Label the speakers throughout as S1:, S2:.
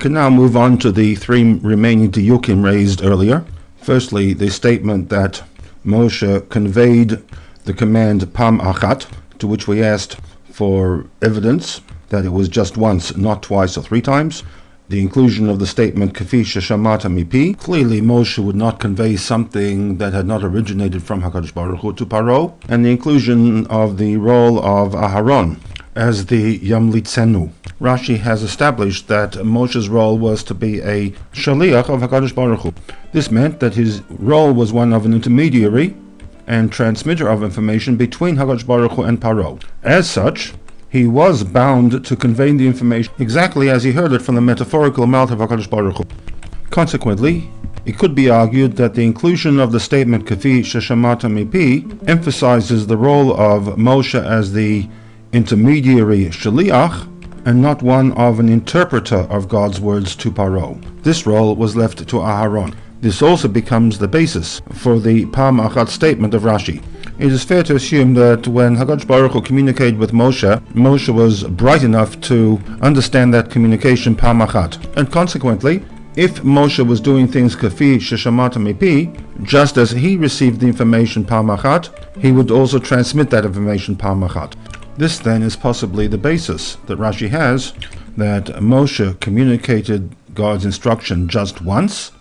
S1: can now move on to the three remaining Diyukim raised earlier. Firstly, the statement that Moshe conveyed the command Pam Achat, to which we asked for evidence that it was just once, not twice or three times. The inclusion of the statement Kafi Sheshamata Mipi. Clearly Moshe would not convey something that had not originated from HaKadosh Baruch Hu to Paro. And the inclusion of the role of Aharon as the Yamlitzenu. Rashi has established that Moshe's role was to be a Shaliach of HaKadosh Baruch Hu. This meant that his role was one of an intermediary and transmitter of information between HaKadosh Baruch Hu and Paro. As such, he was bound to convey the information exactly as he heard it from the metaphorical mouth of HaKadosh Baruch Hu. Consequently, it could be argued that the inclusion of the statement Kafi Sheshamata Mipi emphasizes the role of Moshe as the intermediary Shaliach and not one of an interpreter of God's words to Paro. This role was left to Aharon. This also becomes the basis for the Pam Achat statement of Rashi. It is fair to assume that when HaKadosh Baruch Hu communicated with Moshe, Moshe was bright enough to understand that communication Pam Achat. And consequently, if Moshe was doing things Kafi Sheshamata Mipi, just as he received the information Pam Achat, he would also transmit that information Pam Achat. This then is possibly the basis that Rashi has, that Moshe communicated God's instruction just once,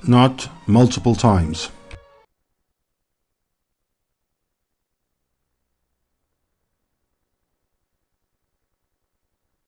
S1: not multiple times.